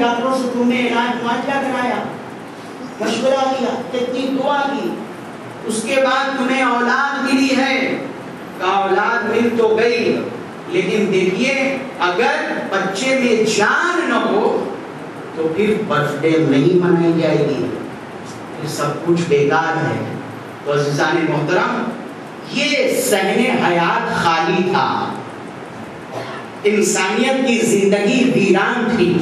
ڈاکٹروں سے تم نے علاج معالجہ کرایا, مشورہ کیا, کتنی دعا کی, اس کے بعد تمہیں اولاد ملی ہے. اولاد مل تو گئی, لیکن دیکھیے اگر بچے میں جان نہ ہو تو پھر برتھ ڈے نہیں منائی جائے گی, پھر سب کچھ بیکار ہے. تو عزیزان محترم, یہ صحن حیات خالی تھا, انسانیت کی زندگی ویران تھی.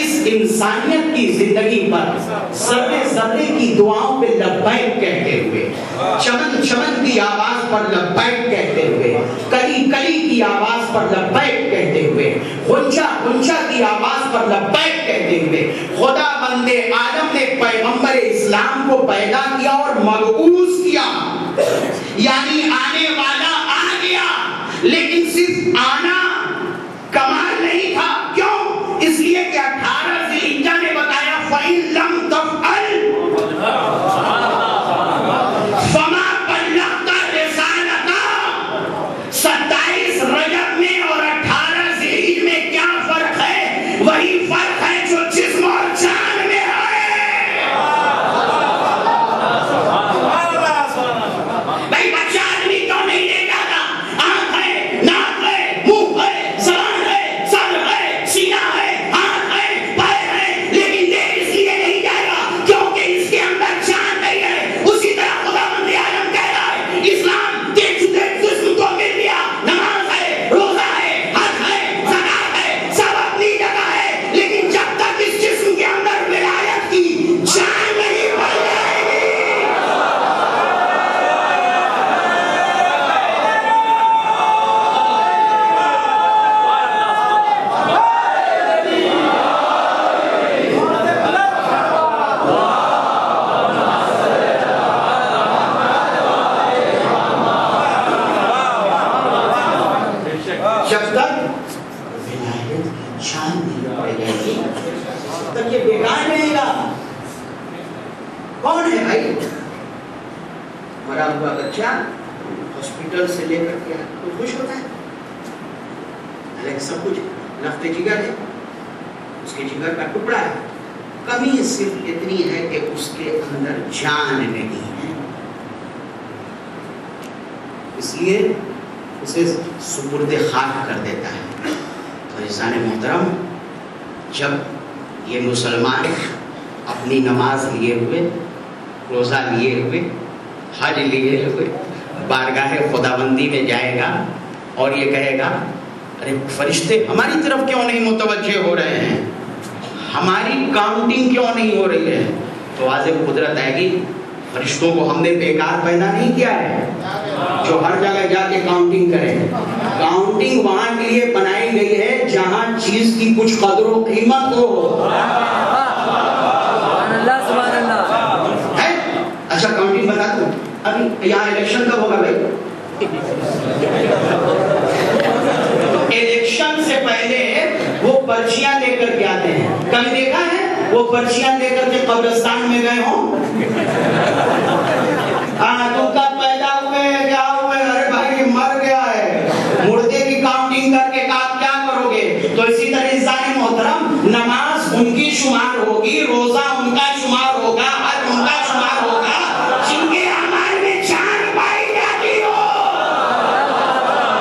اس انسانیت کی زندگی پر ذرے ذرے کی دعاؤں پہ لبیک کہتے ہوئے, چمن چمن کی آواز پر لبیک کہتے ہوئے, کلی کلی کی آواز پر لبیک کہتے ہوئے, غنچہ غنچہ کی آواز پر لبیک کہتے ہوئے خدا بند عالم نے پیغمبر اسلام کو پیدا کیا اور مبعوث کیا. یعنی آنے والا آ گیا, لیکن صرف آنا کمال نہیں تھا. کیوں؟ اس لیے کہ 18 ذوالحجہ نے بتایا فَإِن لَمْ تَفْعَلْ فَمَا بَلَّغْتَ رِسَالَتَهُ. 27 رجب میں اور 18 ذوالحجہ میں کیا فرق ہے؟ وہی فرق ہے جو جسم اور جان میں ہے. بھائی بچہ آدمی کیوں نہیں لے جاتا؟ آنکھ ہے, ناک ہے, منہ ہے, زبان ہے, سر ہے, سینہ ہے, جب تک ولایت کی جان نہیں پڑے گی تب تک یہ بیکار رہے گا. کون ہے بھائی؟ مرا ہوا بچہ ہاسپٹل سے لے کر کے تو خوش ہوتا ہے, حالانکہ سب کچھ نفت جگر ہے, اس کے جگر کا ٹکڑا ہے. کمی صرف اتنی ہے کہ اس کے اندر جان نہیں ہے, اس لیے اسے سپرد خاک کر دیتا ہے. تو عزیزان محترم, جب یہ مسلمان اپنی نماز لیے ہوئے, روزہ لیے ہوئے, حج لیے ہوئے بارگاہ خداوندی میں جائے گا اور یہ کہے گا ارے فرشتے ہماری طرف کیوں نہیں متوجہ ہو رہے ہیں, ہماری کاؤنٹنگ کیوں نہیں ہو رہی ہے, تو واضح قدرت آئے گی فرشتوں کو ہم نے بیکار پیدا نہیں کیا ہے جو ہر جگہ جا کے کاؤنٹنگ کرے. کاؤنٹنگ وہاں کے لیے بنائی گئی ہے جہاں چیز کی کچھ قدر و قیمت ہو. سبحان اللہ ہے. اچھا کاؤنٹنگ بتا دوں, ابھی یہاں الیکشن کب ہوگا بھائی؟ الیکشن سے پہلے وہ پرچیاں لے کر کے آتے ہیں. کبھی دیکھا ہے وہ پرچیاں لے کر کے قبرستان میں گئے ہوں؟ تو کب پیدا ہوئے, کیا ہوئے, ارے بھائی مر گیا ہے, مردے کی کاؤنٹنگ کر کے کیا کرو گے؟ تو اسی طرح عزیزان محترم, نماز ان کی شمار ہوگی, روزہ ان کا شمار ہوگا, حج ان کا شمار ہوگا جن کے اعمال میں جان پائی جاتی ہو.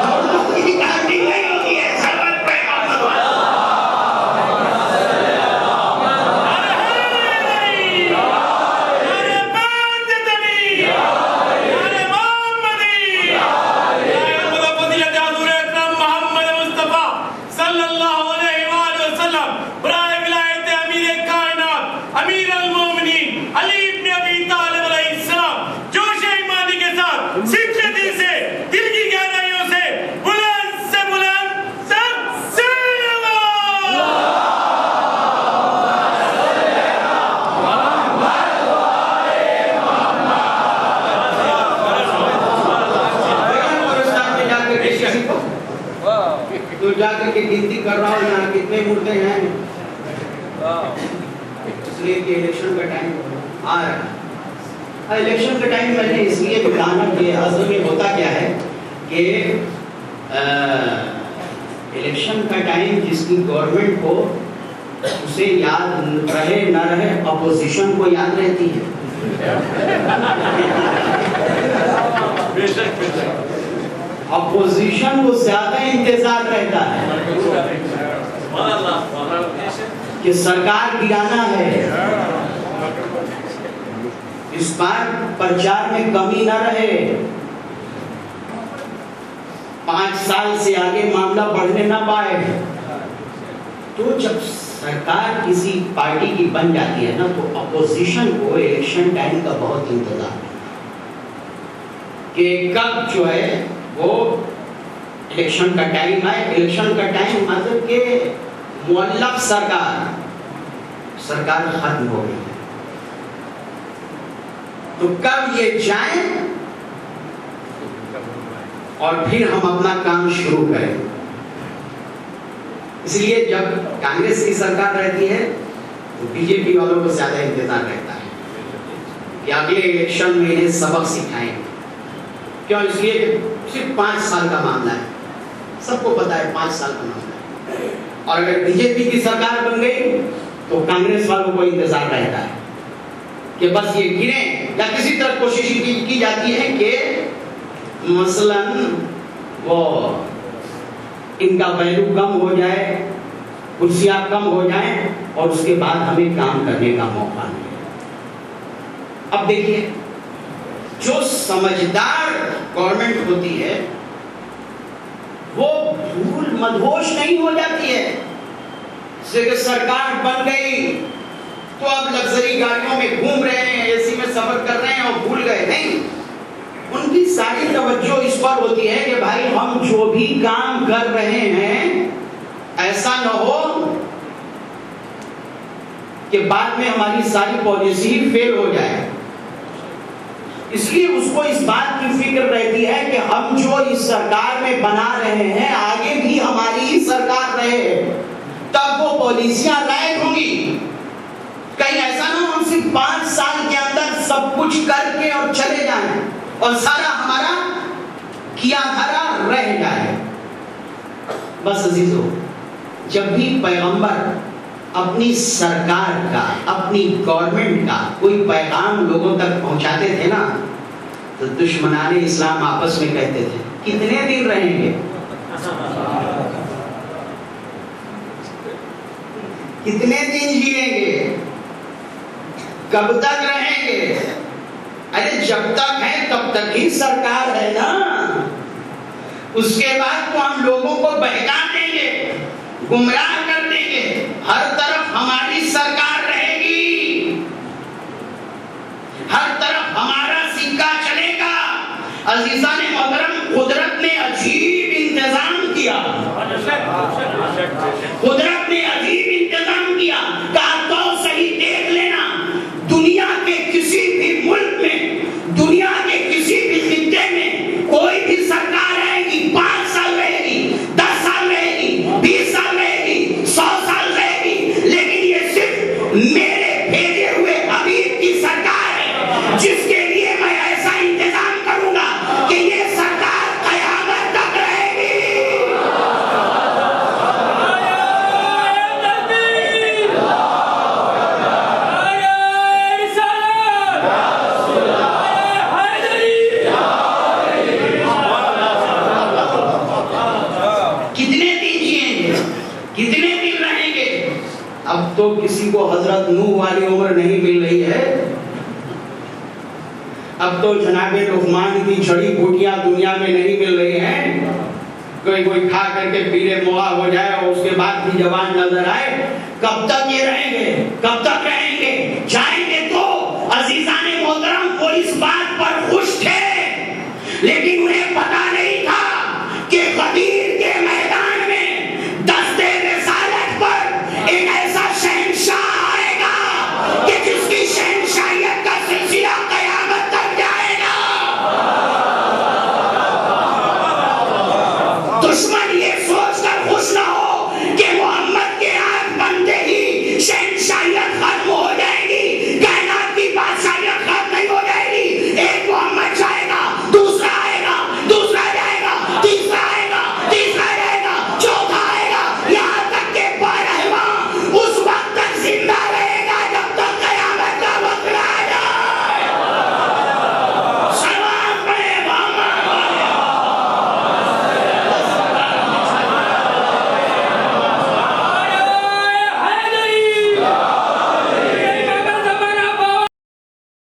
مردوں کی کاؤنٹنگ نہیں ہوتی ہے. سبت پہ تو جا کر کے گنتی کر رہا ہوں یہاں کتنے مردے ہیں, اس لیے کہ الیکشن کا ٹائم آ رہا ہے. الیکشن کا ٹائم میں نے اس لیے بتانا کہ اصل میں ہوتا کیا ہے کہ الیکشن کا ٹائم جس کی گورنمنٹ کو اسے یاد رہے نہ رہے اپوزیشن کو یاد رہتی ہے. اپوزیشن کو زیادہ انتظار رہتا ہے کہ سرکار گرانا ہے. اس بار پرچار میں کمی نہ رہے. 5 سال سے آگے معاملہ بڑھنے نہ پائے. تو جب سرکار کسی پارٹی کی بن جاتی ہے نا تو اپوزیشن کو الیکشن ٹائم کا بہت انتظار ہے کہ کب جو ہے وہ الیکشن کا ٹائم آئے. الیکشن کا ٹائم مطلب کہ مولف سرکار ختم ہو گئی ہے تو کب یہ جائیں اور پھر ہم اپنا کام شروع کریں. اس لیے جب کانگریس کی سرکار رہتی ہے تو بی جے پی والوں کو زیادہ انتظار رہتا ہے کہ اگلے الیکشن میں انہیں سبق سکھائیں. کیوں؟ اس لیے کہ صرف 5 سال کا معاملہ ہے. سب کو پتا ہے 5 سال کا معاملہ ہے. اور اگر بی جے پی کی سرکار بن گئی تو کانگریس والوں کو انتظار رہتا ہے کہ بس یہ گریں یا کسی طرح کوشش کی جاتی ہے کہ مثلاً وہ ان کا ویلو کم ہو جائے, کرسیاں کم ہو جائیں اور اس کے بعد ہمیں کام کرنے کا موقع ملے. اب دیکھیے جو سمجھدار گورنمنٹ ہوتی ہے وہ بھول مدہوش نہیں ہو جاتی ہے. کہ سرکار بن گئی تو اب لگژری گاڑیوں میں گھوم رہے ہیں, اے سی میں سفر کر رہے ہیں اور بھول گئے. نہیں, ان کی ساری توجہ اس پر ہوتی ہے کہ بھائی ہم جو بھی کام کر رہے ہیں ایسا نہ ہو کہ بعد میں ہماری ساری پالیسی فیل ہو جائے. اس لیے اس کو اس بات کی فکر رہتی ہے کہ ہم جو اس سرکار میں بنا رہے ہیں آگے بھی ہماری ہی سرکار رہے, تب وہ پالیسیاں لائق ہوں گی. کہیں ایسا نہ ہو ہم صرف 5 سال کے اندر سب کچھ کر کے اور چلے جائیں اور سارا ہمارا کیا دھرا رہ جائے. بس عزیزو, جب بھی پیغمبر اپنی سرکار کا, اپنی گورنمنٹ کا کوئی پیغام لوگوں تک پہنچاتے تھے نا تو دشمنان اسلام آپس میں کہتے تھے کتنے دن رہیں گے, کتنے دن جیئیں گے, کب تک رہیں گے. ارے جب تک ہے تب تک ہی سرکار ہے نا, اس کے بعد تو ہم لوگوں کو بہکا دیں گے, گمراہ کر دیں گے, ہر طرف ہماری سرکار رہے گی, ہر طرف ہمارا سکہ چلے گا. عزیزان محترم, قدرت نے عجیب انتظام کیا, قدرت نے عجیب انتظام کیا. کہا تو صحیح دیکھ لینا, دنیا کے کسی بھی ملک میں, دنیا کے کسی بھی خطے میں کوئی بھی سرکار آئے گی 5 سال رہے گی, 10 سال رہے گی, 20 سال رہے گی, 100 سال رہے گی, لیکن یہ صرف میرے بھیجے ہوئے حبیب کی سرکار ہے جس کے لیے میں ایسا انتظام کروں گا کہ یہ سرکار قیامت تک رہے گی. اب تو کسی کو حضرت نوح والی عمر نہیں مل رہی ہے, اب تو جناب لقمان کی جڑی بوٹیاں دنیا میں نہیں مل رہی ہیں. کوئی کھا کر کے پیلے مغا ہو جائے اور اس کے بعد بھی جوان نظر آئے. کب تک یہ رہیں گے, کب تک رہیں